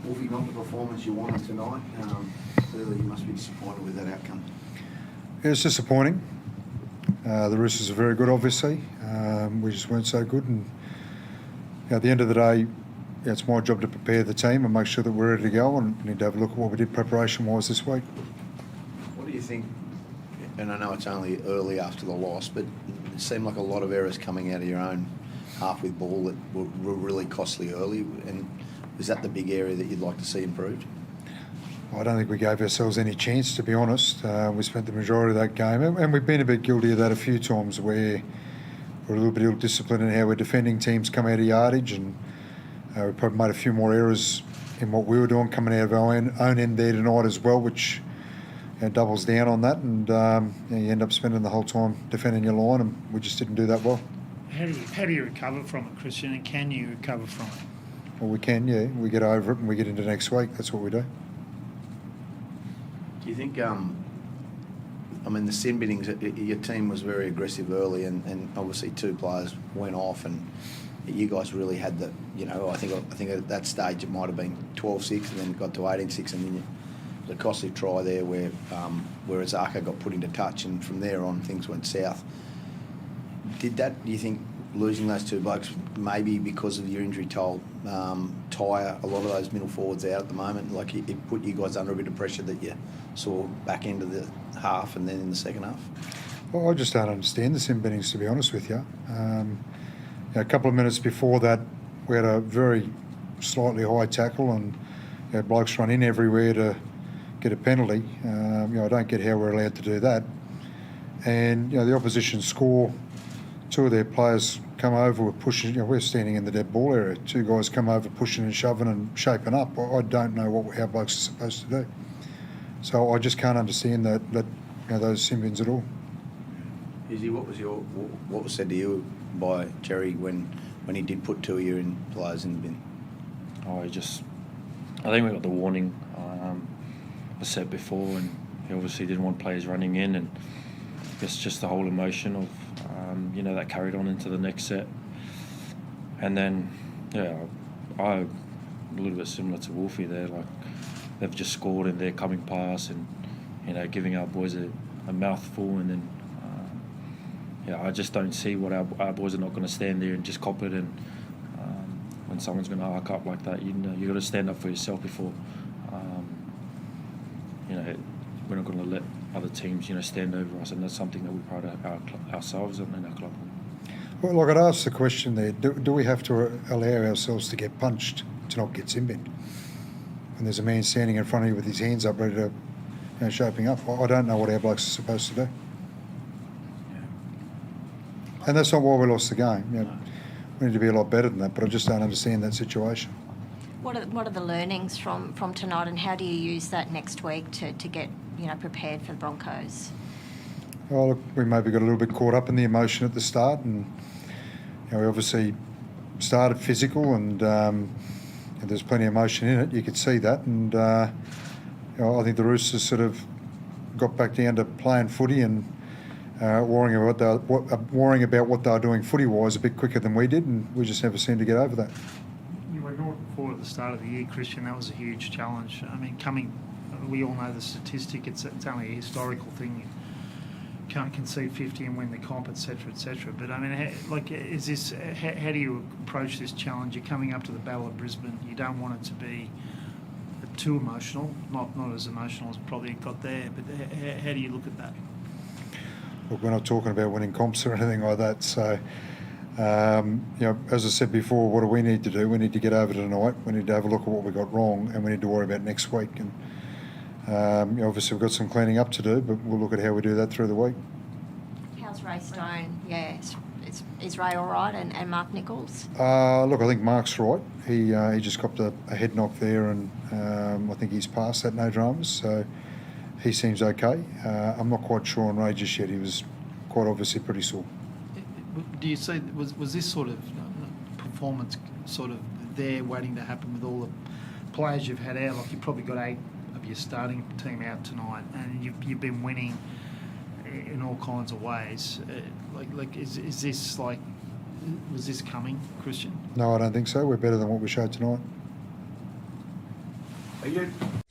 Wolfie, not the performance you wanted tonight. Clearly, you must be disappointed with that outcome. Yeah, it's disappointing. The Roosters are very good, obviously. We just weren't so good. And at the end of the day, it's my job to prepare the team and make sure that we're ready to go, and we need to have a look at what we did preparation-wise this week. What do you think, and I know it's only early after the loss, but it seemed like a lot of errors coming out of your own half with ball that were really costly early, and is that the big area that you'd like to see improved? I don't think we gave ourselves any chance, to be honest. We spent the majority of that game, and we've been a bit guilty of that a few times, where we're a little bit ill-disciplined in how we're defending teams come out of yardage, and we probably made a few more errors in what we were doing coming out of our own end there tonight as well, which doubles down on that, and you end up spending the whole time defending your line, and we just didn't do that well. How do you recover from it, Kristian, and can you recover from it? Well, we can, yeah. We get over it and we get into next week. That's what we do. Do you think, I mean, the sin biddings, your team was very aggressive early, and obviously two players went off, and you guys really had the, I think at that stage it might have been 12-6 and then got to 18-6, and then the costly try there where Azaka got put into touch, and from there on things went south. Do you think losing those two blokes, maybe because of your injury toll, tire a lot of those middle forwards out at the moment? Like it put you guys under a bit of pressure that you saw back into the half and then in the second half? Well, I just don't understand the sin biddings, to be honest with you. A couple of minutes before that, we had a very slightly high tackle, and blokes run in everywhere to get a penalty. I don't get how we're allowed to do that. And the opposition score. Two of their players come over, we're pushing, we're standing in the dead ball area. Two guys come over pushing and shoving and shaping up. I don't know how blokes are supposed to do. So I just can't understand that those sin bins at all. Izzy, what was said to you by Jerry when he did put two of your players in the bin? I think we got the warning. I said before, and he obviously didn't want players running in, and it's just the whole emotion of that carried on into the next set. And then I a little bit similar to Wolfie there, like they've just scored and they're coming past and giving our boys a mouthful, and then I just don't see what our boys are not going to stand there and just cop it, and when someone's going to arc up like that, you got to stand up for yourself before we're not going to let other teams stand over us, and that's something that we pride ourselves in our club. Well, I'd ask the question there, do we have to allow ourselves to get punched to not get sin binned? When there's a man standing in front of you with his hands up ready to shaping up, I don't know what our blokes are supposed to do. Yeah. And that's not why we lost the game. We need to be a lot better than that, but I just don't understand that situation. What are the learnings from tonight, and how do you use that next week to get prepared for the Broncos? Well, look, we maybe got a little bit caught up in the emotion at the start, and we obviously started physical, and there's plenty of emotion in it. You could see that, and I think the Roosters sort of got back down to playing footy and worrying about what they were doing footy-wise a bit quicker than we did, and we just never seemed to get over that. You were 0-4 at the start of the year, Kristian. That was a huge challenge. I mean, we all know the statistic. It's only a historical thing. You can't concede 50 and win the comp, etc., etc. But I mean, is this? How do you approach this challenge? You're coming up to the Battle of Brisbane. You don't want it to be too emotional. Not as emotional as probably it got there. But how do you look at that? Look, we're not talking about winning comps or anything like that. So, as I said before, what do we need to do? We need to get over tonight. We need to have a look at what we got wrong, and we need to worry about next week. And obviously, we've got some cleaning up to do, but we'll look at how we do that through the week. How's Ray Stone? Yeah, is Ray all right, and Mark Nichols? Look, I think Mark's right. He just got a head knock there, and I think he's past that, no dramas. So he seems okay. I'm not quite sure on Ray just yet. He was quite obviously pretty sore. Do you say was this sort of performance sort of there waiting to happen with all the players you've had out? Like you've probably got 8 of your starting team out tonight, and you've been winning in all kinds of ways. Is this was this coming, Kristian? No, I don't think so. We're better than what we showed tonight. Thank you.